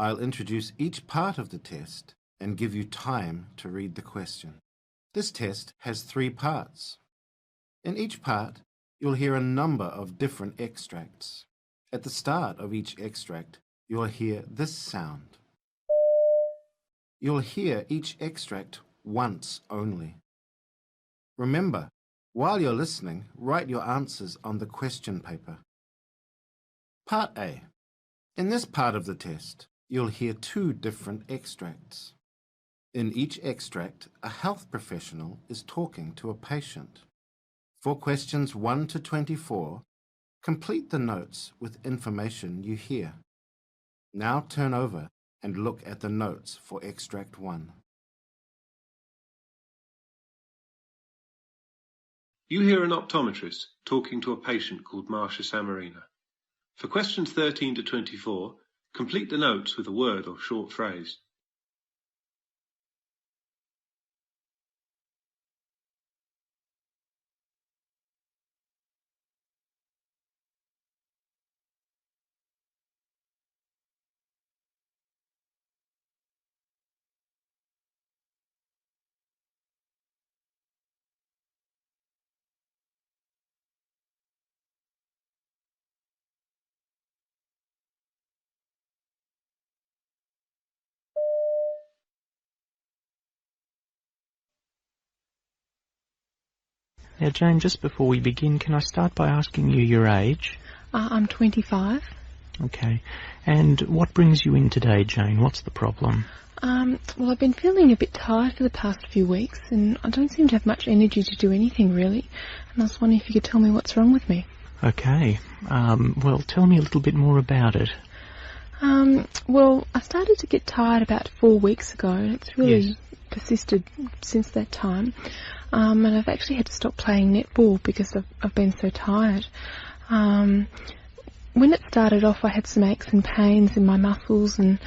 I'll introduce each part of the test and give you time to read the question. This test has 3 parts. In each part, you'll hear a number of different extracts. At the start of each extract, you'll hear this sound. You'll hear each extract once only. Remember, while you're listening, write your answers on the question paper. Part A. In this part of the test, you'll hear 2 different extracts. In each extract, a health professional is talking to a patient. For questions 1 to 24, complete the notes with information you hear. Now turn over and look at the notes for extract 1. You hear an optometrist talking to a patient called Marcia Samarina. For questions 13 to 24, complete the notes with a word or short phrase. Now, Jane, just before we begin, can I start by asking you your age? I'm 25. Okay. And what brings you in today, Jane? What's the problem? Well, I've been feeling a bit tired for the past few weeks, and I don't seem to have much energy to do anything, really. And I was wondering if you could tell me what's wrong with me. Okay. Well, tell me a little bit more about it. Well, I started to get tired about 4 weeks ago, and it's really persisted since that time. And I've actually had to stop playing netball because I've been so tired. When it started off, I had some aches and pains in my muscles, and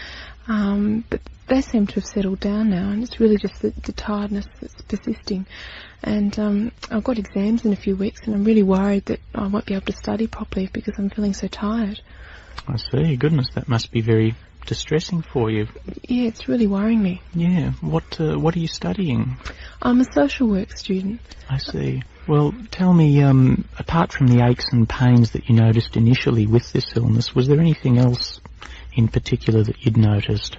but they seem to have settled down now, and it's really just the tiredness that's persisting. And I've got exams in a few weeks, and I'm really worried that I won't be able to study properly because I'm feeling so tired. I see. Goodness, that must be very distressing for you. Yeah, it's really worrying me. Yeah. What are you studying? I'm a social work student. I see. Well, tell me, apart from the aches and pains that you noticed initially with this illness, was there anything else in particular that you'd noticed?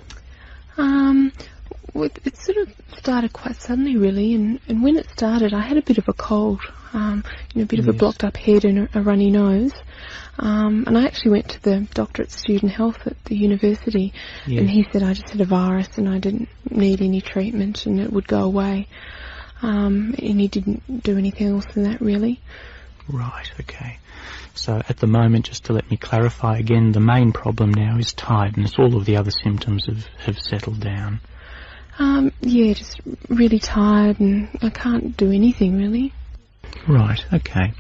It sort of started quite suddenly, really, and when it started, I had a bit of a cold, a bit of a blocked up head and a runny nose. And I actually went to the doctor at Student Health at the university, and he said I just had a virus and I didn't need any treatment and it would go away. And he didn't do anything else than that, really. Right, okay. So at the moment, just to let me clarify again, the main problem now is tiredness. All of the other symptoms have settled down. Yeah, just really tired, and I can't do anything, really. Right, okay.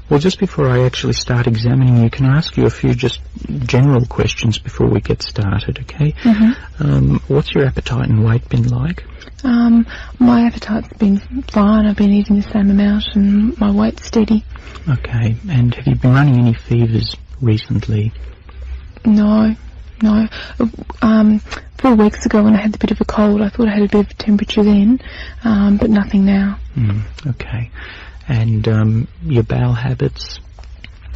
Well, just before I actually start examining you, can I ask you a few just general questions before we get started, okay? Mm-hmm. What's your appetite and weight been like? My appetite's been fine. I've been eating the same amount, and my weight's steady. Okay, and have you been running any fevers recently? No. 4 weeks ago when I had a bit of a cold, I thought I had a bit of a temperature then, but nothing now. Okay. And your bowel habits?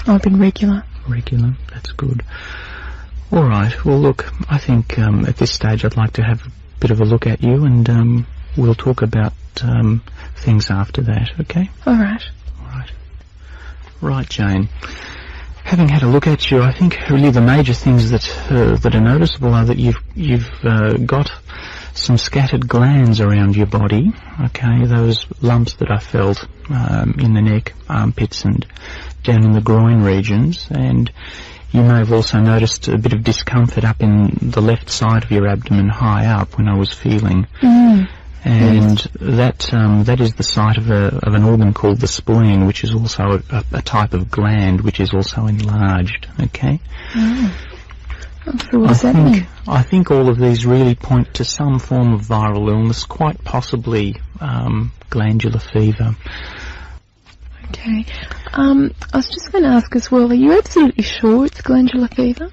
I've been regular. Regular, that's good. All right, well look, I think at this stage I'd like to have a bit of a look at you, and we'll talk about things after that, okay? All right. All right. Right, Jane. Having had a look at you, I think really the major things that are noticeable are that you've got some scattered glands around your body, okay, those lumps that I felt in the neck, armpits and down in the groin regions, and you may have also noticed a bit of discomfort up in the left side of your abdomen high up when I was feeling. And that is the site of an organ called the spleen, which is also a type of gland which is also enlarged, okay? So what does that mean? I think all of these really point to some form of viral illness, quite possibly glandular fever. Okay. I was just going to ask as well, are you absolutely sure it's glandular fever?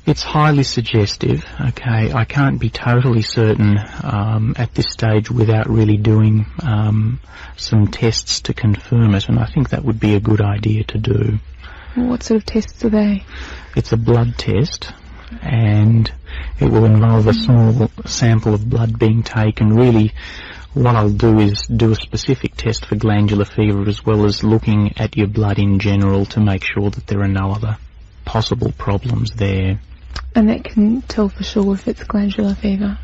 It's highly suggestive, okay. I can't be totally certain at this stage without really doing some tests to confirm it, and I think that would be a good idea to do. What sort of tests are they? It's a blood test, and it will involve a small sample of blood being taken. Really, what I'll do is do a specific test for glandular fever, as well as looking at your blood in general to make sure that there are no other possible problems there. And that can tell for sure if it's glandular fever?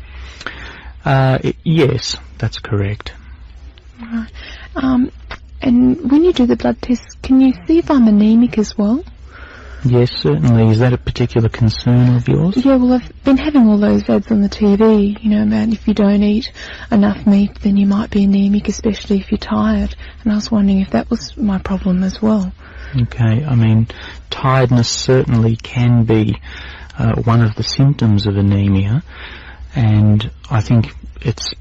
Yes, that's correct. Right. And when you do the blood test, can you see if I'm anemic as well? Yes, certainly. Is that a particular concern of yours? Yeah, well, I've been having all those ads on the TV, you know, about if you don't eat enough meat, then you might be anemic, especially if you're tired. And I was wondering if that was my problem as well. Okay, I mean, tiredness certainly can be one of the symptoms of anemia, and I think it's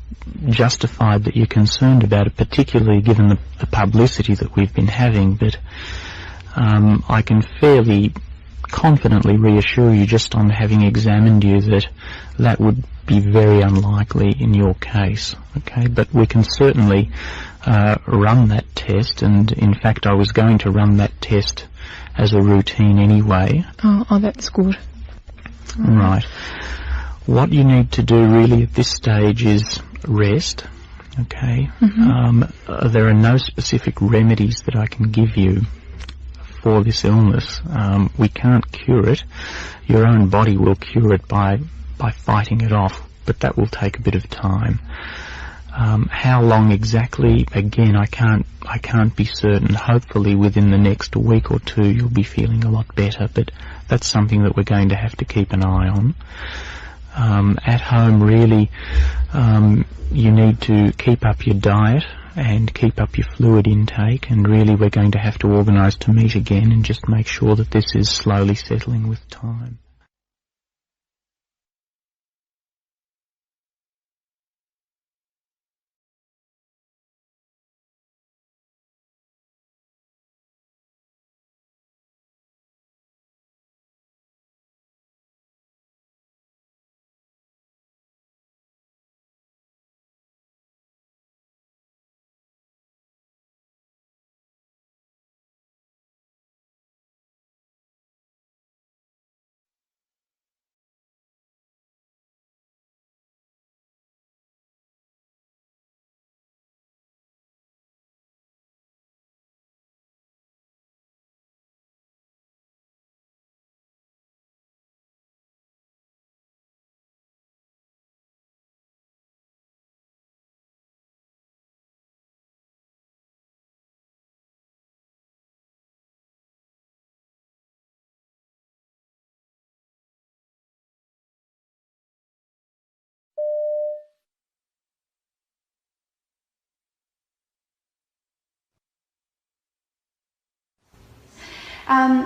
justified that you're concerned about it, particularly given the publicity that we've been having, but I can fairly confidently reassure you, just on having examined you, that that would be very unlikely in your case. Okay, but we can certainly run that test, and in fact I was going to run that test as a routine anyway. Oh, that's good. Right. What you need to do really at this stage is rest. Okay. There are no specific remedies that I can give you for this illness. We can't cure it. Your own body will cure it by fighting it off, but that will take a bit of time. How long exactly? Again, I can't be certain. Hopefully within the next week or two you'll be feeling a lot better, but that's something that we're going to have to keep an eye on. At home, really, you need to keep up your diet and keep up your fluid intake, and really we're going to have to organise to meet again and just make sure that this is slowly settling with time.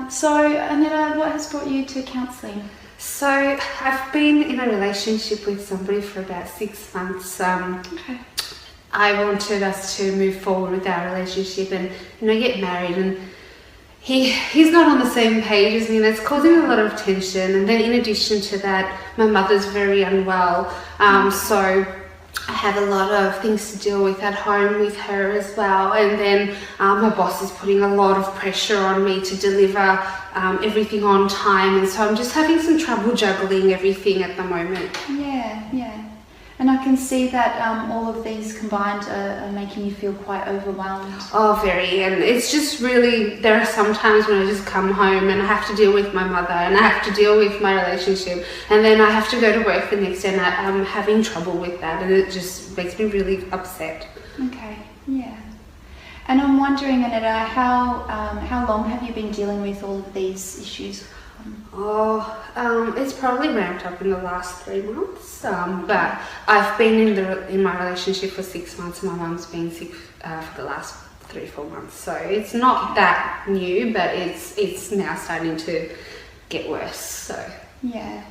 So, Anita, what has brought you to counselling? So, I've been in a relationship with somebody for about 6 months. Okay. I wanted us to move forward with our relationship and, get married, and he's not on the same page as me, and it's causing a lot of tension. And then in addition to that, my mother's very unwell, so I have a lot of things to deal with at home with her as well, and then my boss is putting a lot of pressure on me to deliver everything on time, and so I'm just having some trouble juggling everything at the moment. Yeah. And I can see that all of these combined are making you feel quite overwhelmed. Oh, very. And it's just really, there are some times when I just come home and I have to deal with my mother, and I have to deal with my relationship, and then I have to go to work the next day, and I'm having trouble with that, and it just makes me really upset. Okay, yeah. And I'm wondering, Anita, how long have you been dealing with all of these issues? It's probably ramped up in the last 3 months, but I've been in my relationship for 6 months. My mum's been sick for the last 3-4 months, so it's not that new, but it's now starting to get worse. So yeah.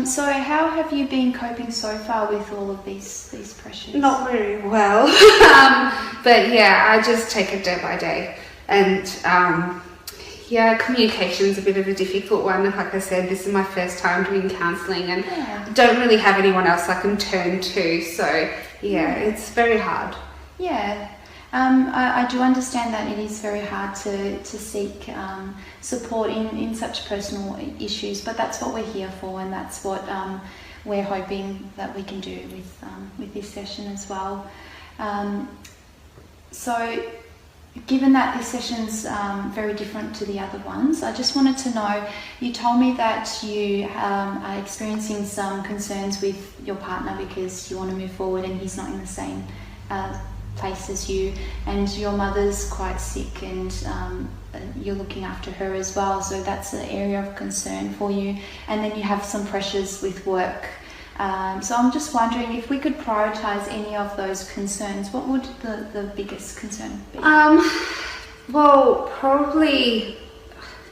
So how have you been coping so far with all of these pressures? Not very well, but yeah, I just take it day by day, and Yeah, communication's a bit of a difficult one. Like I said, this is my first time doing counselling and don't really have anyone else I can turn to. So, yeah, it's very hard. Yeah. I do understand that it is very hard to seek support in such personal issues, but that's what we're here for, and that's what we're hoping that we can do with this session as well. So, given that this session's very different to the other ones, I just wanted to know, you told me that you are experiencing some concerns with your partner because you want to move forward and he's not in the same place as you, and your mother's quite sick and you're looking after her as well, so that's an area of concern for you, and then you have some pressures with work. So I'm just wondering if we could prioritise any of those concerns. What would the biggest concern be? Well, probably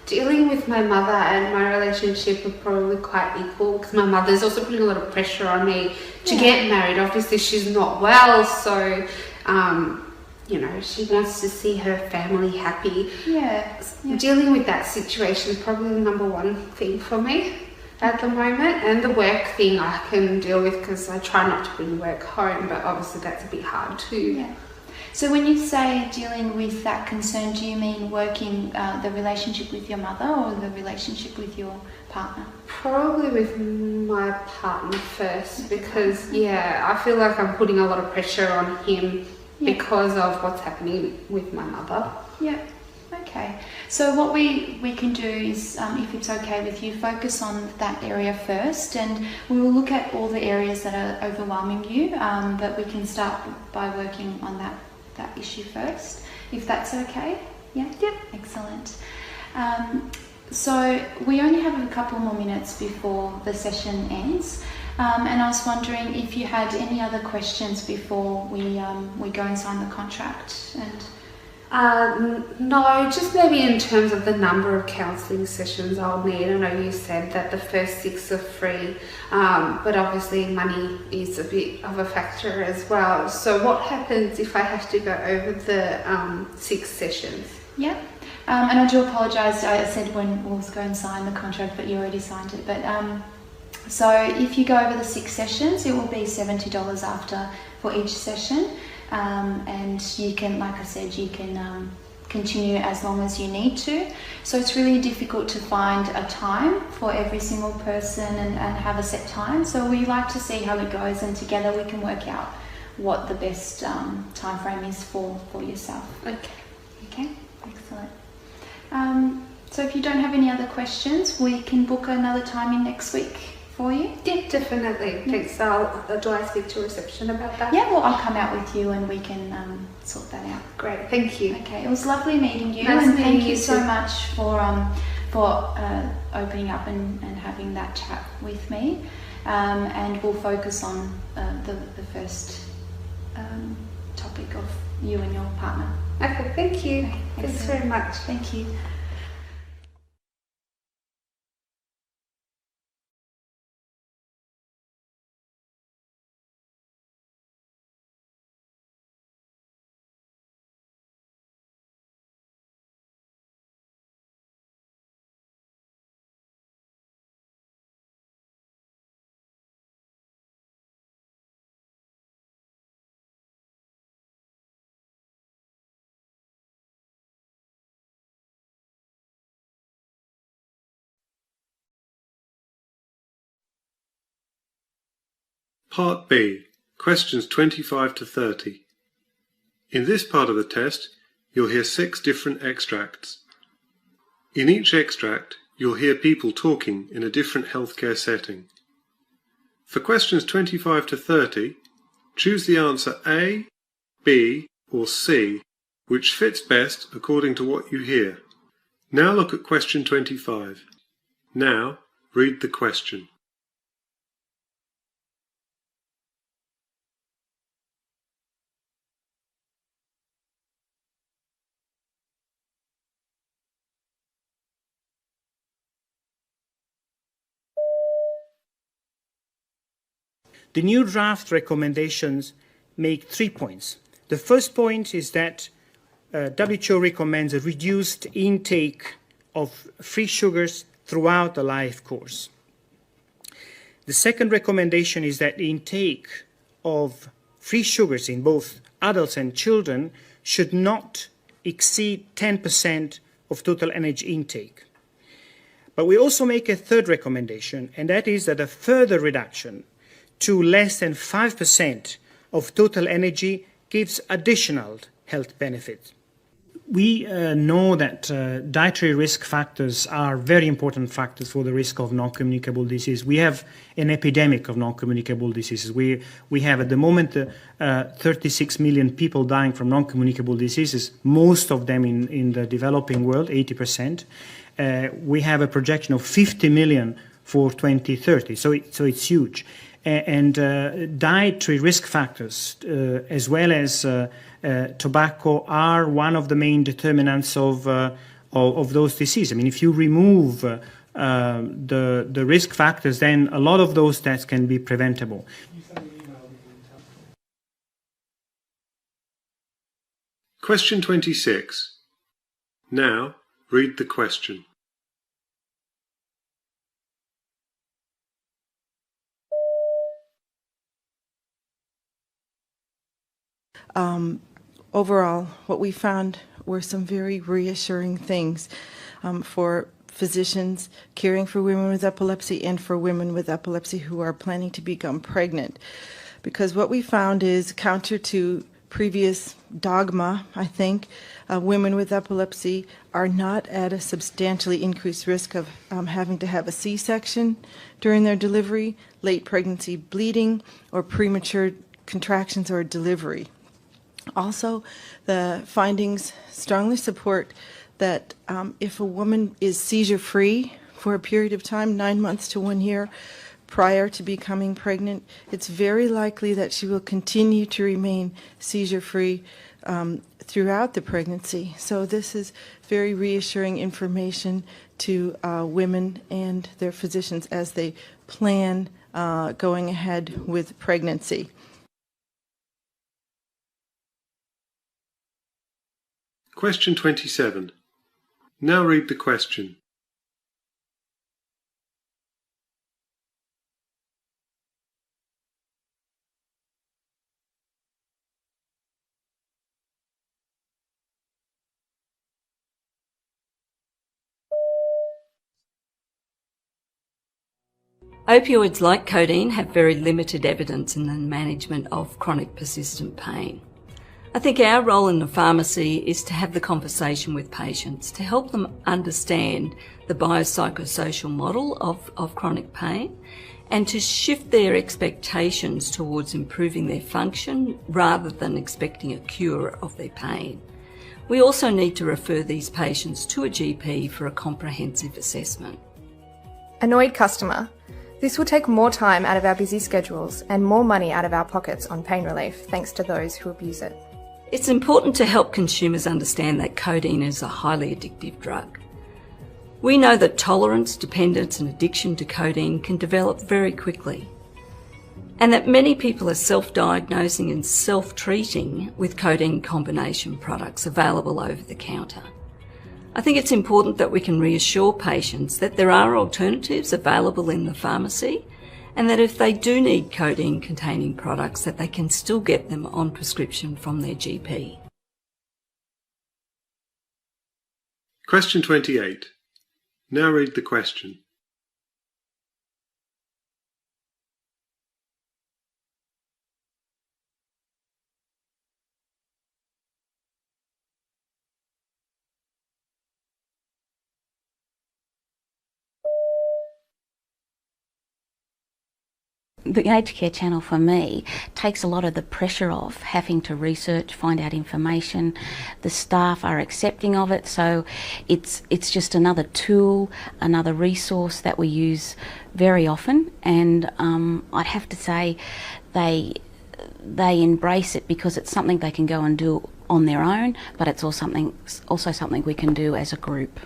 dealing with my mother and my relationship are probably quite equal, because my mother's also putting a lot of pressure on me to get married. Obviously she's not well, so you know, she wants to see her family happy. Dealing with that situation is probably the number one thing for me at the moment, and the work thing I can deal with because I try not to bring work home, but obviously that's a bit hard too. So when you say dealing with that concern, do you mean working the relationship with your mother or the relationship with your partner? Probably with my partner first, because I feel like I'm putting a lot of pressure on him because of what's happening with my mother. Okay, so what we can do is, if it's okay with you, focus on that area first, and we will look at all the areas that are overwhelming you, but we can start by working on that issue first, if that's okay. Excellent. So we only have a couple more minutes before the session ends, and I was wondering if you had any other questions before we go and sign the contract. And no, just maybe in terms of the number of counselling sessions I'll need. I know you said that the first 6 are free, but obviously money is a bit of a factor as well. So what happens if I have to go over the 6 sessions? And I do apologise, I said when we'll go and sign the contract, but you already signed it. But so if you go over the 6 sessions, it will be $70 after for each session. And you can, like I said, you can continue as long as you need to. So it's really difficult to find a time for every single person and have a set time. So we like to see how it goes, and together we can work out what the best time frame is for yourself. Okay, excellent. So if you don't have any other questions, we can book another time in next week for you. Definitely. Thanks. Do I speak to reception about that? Well, I'll come out with you and we can sort that out. Great, thank you. Okay, it was lovely meeting you, nice and meeting thank you you so too. much for opening up and having that chat with me. And we'll focus on the first topic of you and your partner. Okay, thank you. Okay, Thanks very much. Thank you. Part B, questions 25 to 30. In this part of the test, you'll hear 6 different extracts. In each extract, you'll hear people talking in a different healthcare setting. For questions 25 to 30, choose the answer A, B, or C, which fits best according to what you hear. Now look at question 25. Now, read the question. The new draft recommendations make 3 points. The first point is that WHO recommends a reduced intake of free sugars throughout the life course. The second recommendation is that the intake of free sugars in both adults and children should not exceed 10% of total energy intake. But we also make a third recommendation, and that is that a further reduction to less than 5% of total energy gives additional health benefits. We know that dietary risk factors are very important factors for the risk of non-communicable disease. We have an epidemic of non-communicable diseases. We have at the moment 36 million people dying from non-communicable diseases, most of them in the developing world, 80%. We have a projection of 50 million for 2030, so it's huge. And dietary risk factors, as well as tobacco, are one of the main determinants of those diseases. I mean, if you remove the risk factors, then a lot of those deaths can be preventable. Question 26. Now, read the question. Overall, what we found were some very reassuring things for physicians caring for women with epilepsy and for women with epilepsy who are planning to become pregnant. Because what we found is counter to previous dogma, I think, women with epilepsy are not at a substantially increased risk of having to have a C-section during their delivery, late pregnancy bleeding, or premature contractions or delivery. Also, the findings strongly support that if a woman is seizure-free for a period of time, 9 months to 1 year, prior to becoming pregnant, it's very likely that she will continue to remain seizure-free throughout the pregnancy. So this is very reassuring information to women and their physicians as they plan going ahead with pregnancy. Question 27. Now read the question. Opioids like codeine have very limited evidence in the management of chronic persistent pain. I think our role in the pharmacy is to have the conversation with patients to help them understand the biopsychosocial model of chronic pain and to shift their expectations towards improving their function rather than expecting a cure of their pain. We also need to refer these patients to a GP for a comprehensive assessment. Annoyed customer. This will take more time out of our busy schedules and more money out of our pockets on pain relief thanks to those who abuse it. It's important to help consumers understand that codeine is a highly addictive drug. We know that tolerance, dependence and addiction to codeine can develop very quickly, and that many people are self-diagnosing and self-treating with codeine combination products available over the counter. I think it's important that we can reassure patients that there are alternatives available in the pharmacy and that if they do need codeine-containing products, that they can still get them on prescription from their GP. Question 28. Now read the question. The aged care channel for me takes a lot of the pressure off having to research, find out information. The staff are accepting of it, so it's just another tool, another resource that we use very often, and I'd have to say they embrace it because it's something they can go and do on their own, but it's also something we can do as a group.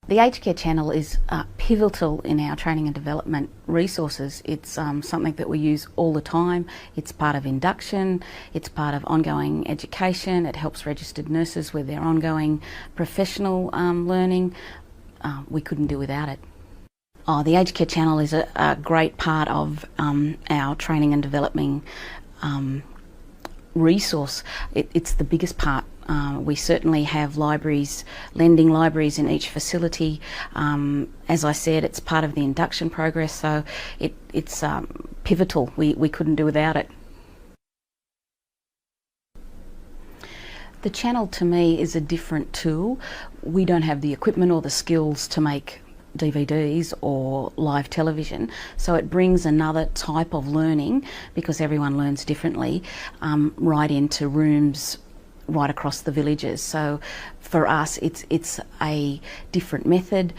The aged care channel is pivotal in our training and development resources. It's something that we use all the time. It's part of induction, it's part of ongoing education, it helps registered nurses with their ongoing professional learning. we couldn't do without it. Oh, the Aged Care Channel is a great part of our training and developing resource. It's the biggest part. We certainly have libraries, lending libraries in each facility. As I said, it's part of the induction progress, so it's pivotal. We couldn't do without it. The channel to me is a different tool. We don't have the equipment or the skills to make DVDs or live television, so it brings another type of learning, because everyone learns differently, right into rooms right across the villages. So for us it's a different method,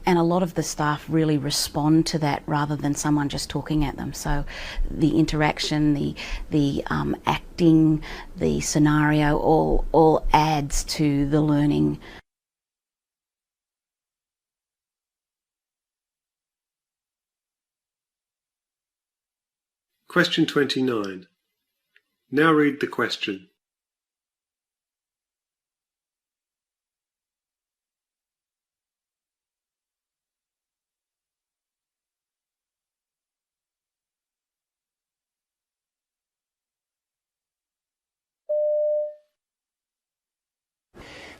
and a lot of the staff really respond to that rather than someone just talking at them. So the interaction, the acting, the scenario all adds to the learning. Question 29. Now read the question.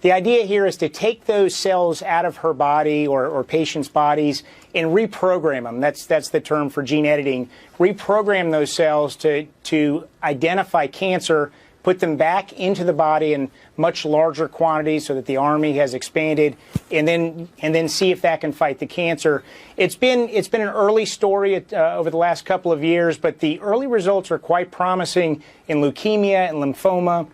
The idea here is to take those cells out of her body or patients' bodies and reprogram them. That's the term for gene editing. Reprogram those cells to identify cancer, put them back into the body in much larger quantities so that the army has expanded, and then see if that can fight the cancer. It's been an early story over the last couple of years, but the early results are quite promising in leukemia and lymphoma.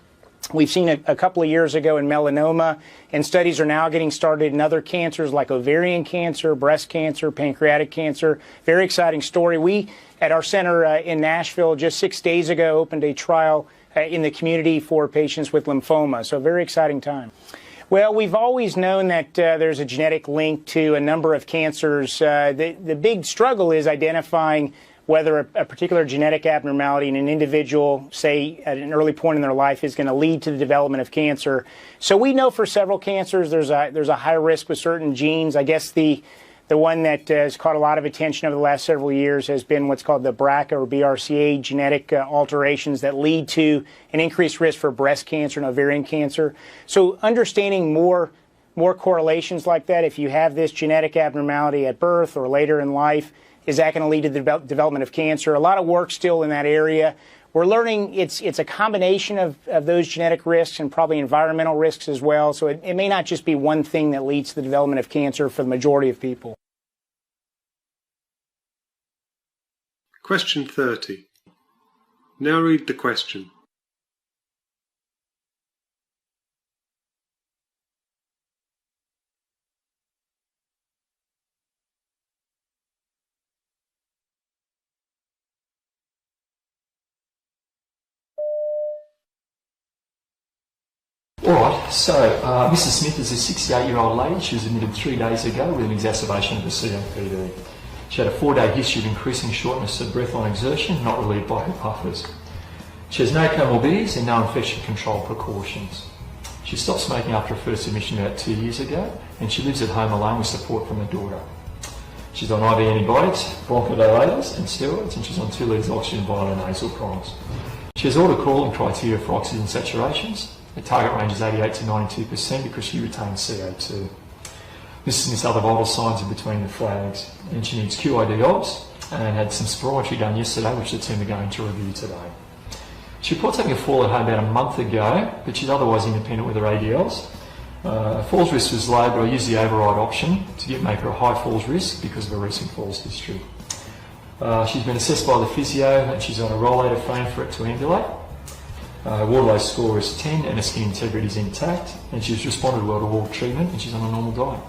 We've seen a couple of years ago in melanoma, and studies are now getting started in other cancers like ovarian cancer, breast cancer, pancreatic cancer. Very exciting story. We, at our center in Nashville, just 6 days ago, opened a trial in the community for patients with lymphoma. So very exciting time. Well, we've always known that there's a genetic link to a number of cancers. The big struggle is identifying whether a particular genetic abnormality in an individual, say at an early point in their life, is going to lead to the development of cancer. So we know for several cancers there's a high risk with certain genes. I guess the one that has caught a lot of attention over the last several years has been what's called the BRCA or BRCA genetic alterations that lead to an increased risk for breast cancer and ovarian cancer. So understanding more correlations like that, if you have this genetic abnormality at birth or later in life, is that going to lead to the development of cancer? A lot of work still in that area. We're learning it's a combination of those genetic risks and probably environmental risks as well. So it may not just be one thing that leads to the development of cancer for the majority of people. Question 30. Now read the question. Alright, so Mrs. Smith is a 68-year-old lady. She was admitted 3 days ago with an exacerbation of the COPD. She had a 4-day history of increasing shortness of breath on exertion, not relieved by her puffers. She has no comorbidities and no infection control precautions. She stopped smoking after her first admission about 2 years ago, and she lives at home alone with support from her daughter. She's on IV antibiotics, bronchodilators and steroids, and she's on 2 litres oxygen via her nasal prongs. She has autocrawling criteria for oxygen saturations. The target range is 88 to 92% because she retains CO2. Mrs. Smith's other vital signs are between the flags, and she needs QID obs and had some spirometry done yesterday, which the team are going to review today. She reports having a fall at home about a month ago, but she's otherwise independent with her ADLs. Falls risk was low, but I used the override option to make her a high falls risk because of her recent falls history. She's been assessed by the physio, and she's on a rollator frame for it to ambulate. Waterloo score is 10 and her skin integrity is intact, and she's responded well to all treatment and she's on a normal diet.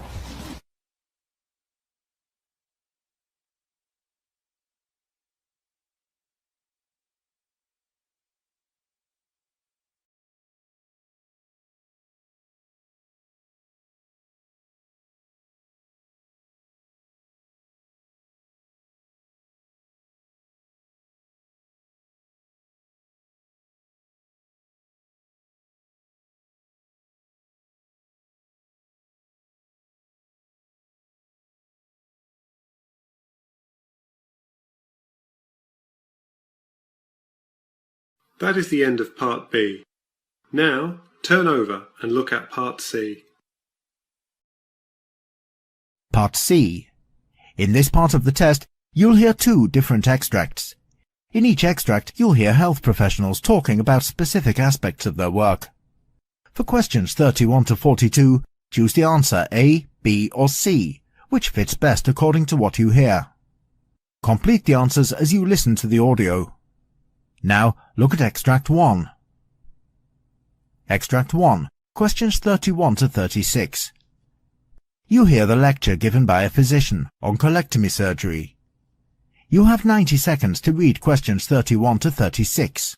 That is the end of Part B. Now, turn over and look at Part C. Part C. In this part of the test, you'll hear 2 different extracts. In each extract, you'll hear health professionals talking about specific aspects of their work. For questions 31 to 42, choose the answer A, B or C, which fits best according to what you hear. Complete the answers as you listen to the audio. Now, look at Extract 1. Extract 1, questions 31 to 36. You hear the lecture given by a physician on colectomy surgery. You have 90 seconds to read questions 31 to 36.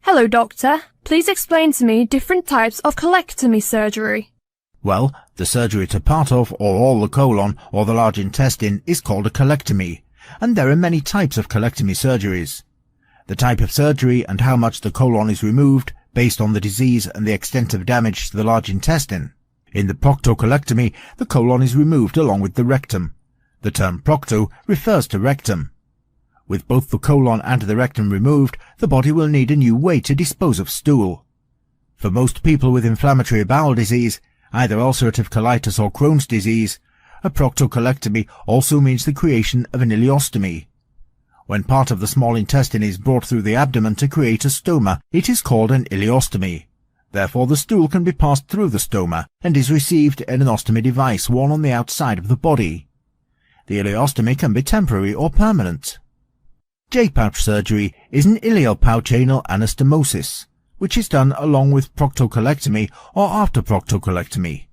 Hello, doctor. Please explain to me different types of colectomy surgery. Well, the surgery to part of or all the colon or the large intestine is called a colectomy, and there are many types of colectomy surgeries. The type of surgery and how much the colon is removed based on the disease and the extent of damage to the large intestine. In the proctocolectomy, the colon is removed along with the rectum. The term procto refers to rectum. With both the colon and the rectum removed, the body will need a new way to dispose of stool. For most people with inflammatory bowel disease, either ulcerative colitis or Crohn's disease, a proctocolectomy also means the creation of an ileostomy. When part of the small intestine is brought through the abdomen to create a stoma, it is called an ileostomy. Therefore, the stool can be passed through the stoma and is received in an ostomy device worn on the outside of the body. The ileostomy can be temporary or permanent. J-pouch surgery is an ileal pouch anal anastomosis, which is done along with proctocolectomy or after proctocolectomy.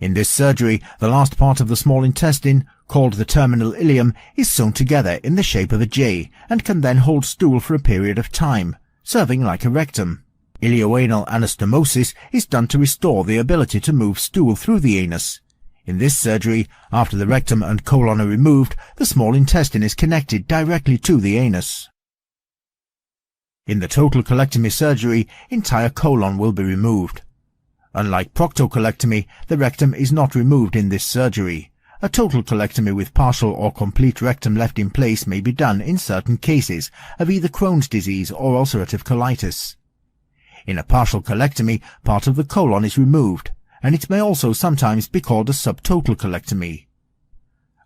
In this surgery, the last part of the small intestine, called the terminal ileum, is sewn together in the shape of a J and can then hold stool for a period of time, serving like a rectum. Ileoanal anastomosis is done to restore the ability to move stool through the anus. In this surgery, after the rectum and colon are removed, the small intestine is connected directly to the anus. In the total colectomy surgery, entire colon will be removed. Unlike proctocolectomy, the rectum is not removed in this surgery. A total colectomy with partial or complete rectum left in place may be done in certain cases of either Crohn's disease or ulcerative colitis. In a partial colectomy, part of the colon is removed, and it may also sometimes be called a subtotal colectomy.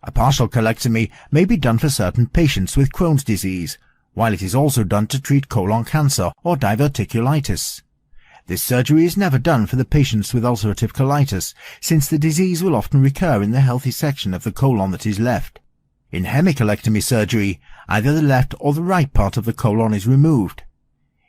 A partial colectomy may be done for certain patients with Crohn's disease, while it is also done to treat colon cancer or diverticulitis. This surgery is never done for the patients with ulcerative colitis, since the disease will often recur in the healthy section of the colon that is left. In hemicolectomy surgery, either the left or the right part of the colon is removed.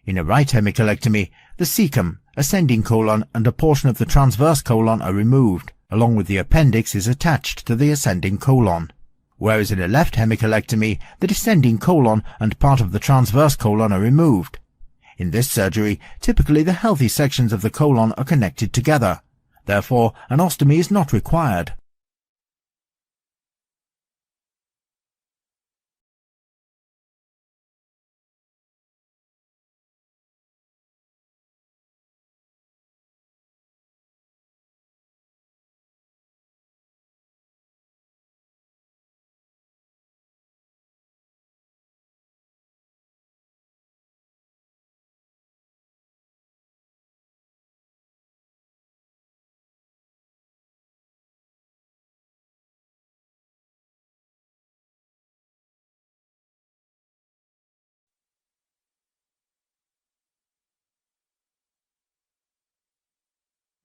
In a right hemicolectomy, the cecum, ascending colon and a portion of the transverse colon are removed, along with the appendix is attached to the ascending colon. Whereas in a left hemicolectomy, the descending colon and part of the transverse colon are removed. In this surgery, typically the healthy sections of the colon are connected together. Therefore, an ostomy is not required.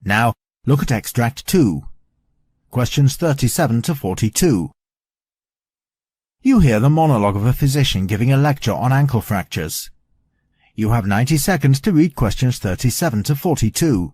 Now, look at Extract 2. Questions 37 to 42. You hear the monologue of a physician giving a lecture on ankle fractures. You have 90 seconds to read questions 37 to 42.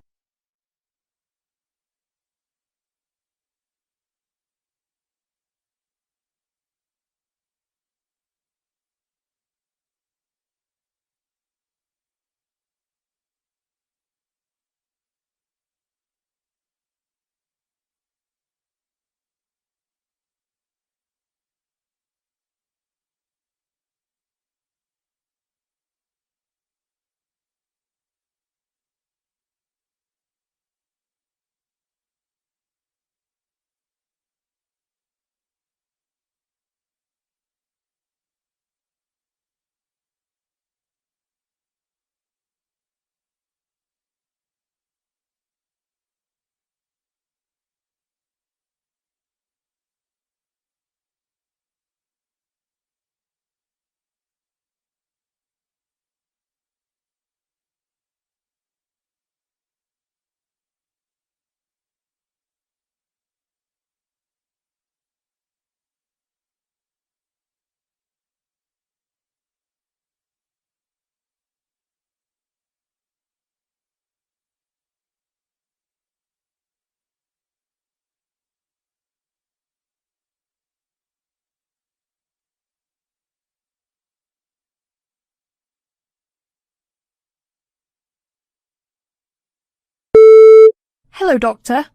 Hello, Doctor.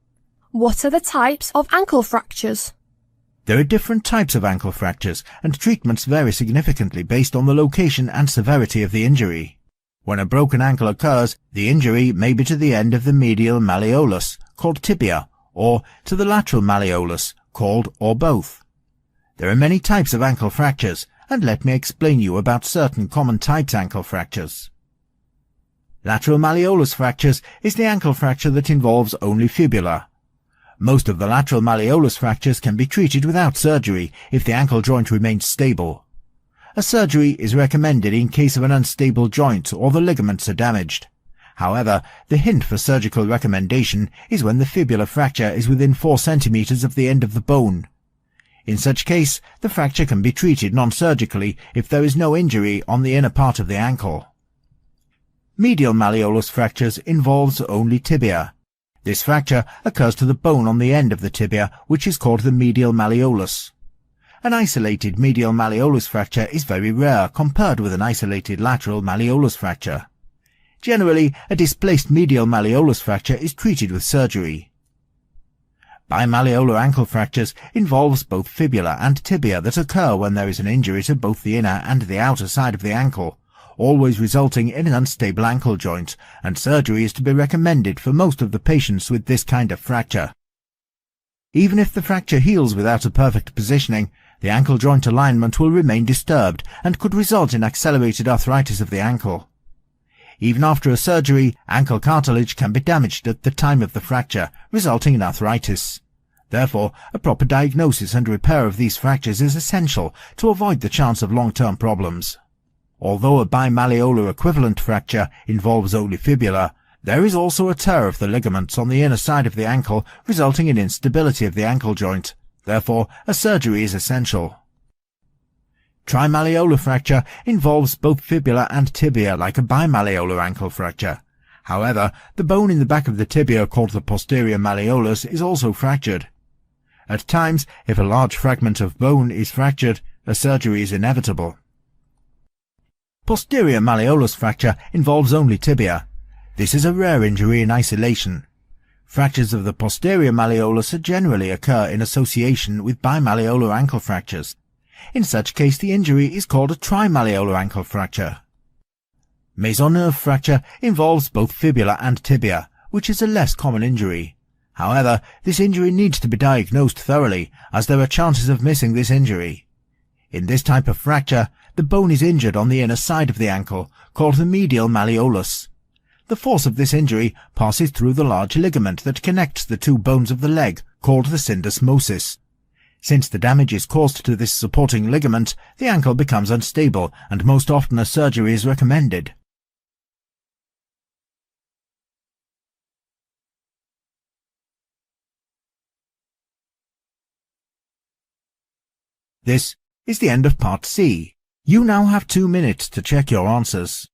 What are the types of ankle fractures? There are different types of ankle fractures, and treatments vary significantly based on the location and severity of the injury. When a broken ankle occurs, the injury may be to the end of the medial malleolus, called tibia, or to the lateral malleolus, called or both. There are many types of ankle fractures, and let me explain you about certain common types ankle fractures. Lateral malleolus fractures is the ankle fracture that involves only fibula. Most of the lateral malleolus fractures can be treated without surgery if the ankle joint remains stable. A surgery is recommended in case of an unstable joint or the ligaments are damaged. However, the hint for surgical recommendation is when the fibular fracture is within 4 centimeters of the end of the bone. In such case, the fracture can be treated non-surgically if there is no injury on the inner part of the ankle. Medial malleolus fractures involves only tibia. This fracture occurs to the bone on the end of the tibia, which is called the medial malleolus. An isolated medial malleolus fracture is very rare compared with an isolated lateral malleolus fracture. Generally, a displaced medial malleolus fracture is treated with surgery. Bimalleolar ankle fractures involves both fibula and tibia that occur when there is an injury to both the inner and the outer side of the ankle, always resulting in an unstable ankle joint, and surgery is to be recommended for most of the patients with this kind of fracture. Even if the fracture heals without a perfect positioning, the ankle joint alignment will remain disturbed and could result in accelerated arthritis of the ankle. Even after a surgery, ankle cartilage can be damaged at the time of the fracture, resulting in arthritis. Therefore, a proper diagnosis and repair of these fractures is essential to avoid the chance of long-term problems. Although a bimalleolar equivalent fracture involves only fibula, there is also a tear of the ligaments on the inner side of the ankle, resulting in instability of the ankle joint. Therefore, a surgery is essential. Trimalleolar fracture involves both fibula and tibia like a bimalleolar ankle fracture. However, the bone in the back of the tibia called the posterior malleolus is also fractured. At times, if a large fragment of bone is fractured, a surgery is inevitable. Posterior malleolus fracture involves only tibia. This is a rare injury in isolation. Fractures of the posterior malleolus generally occur in association with bimalleolar ankle fractures. In such case, the injury is called a trimalleolar ankle fracture. Mesonerve fracture involves both fibula and tibia, which is a less common injury. However, this injury needs to be diagnosed thoroughly, as there are chances of missing this injury. In this type of fracture, the bone is injured on the inner side of the ankle, called the medial malleolus. The force of this injury passes through the large ligament that connects the two bones of the leg, called the syndesmosis. Since the damage is caused to this supporting ligament, the ankle becomes unstable, and most often a surgery is recommended. This is the end of Part C. You now have 2 minutes to check your answers.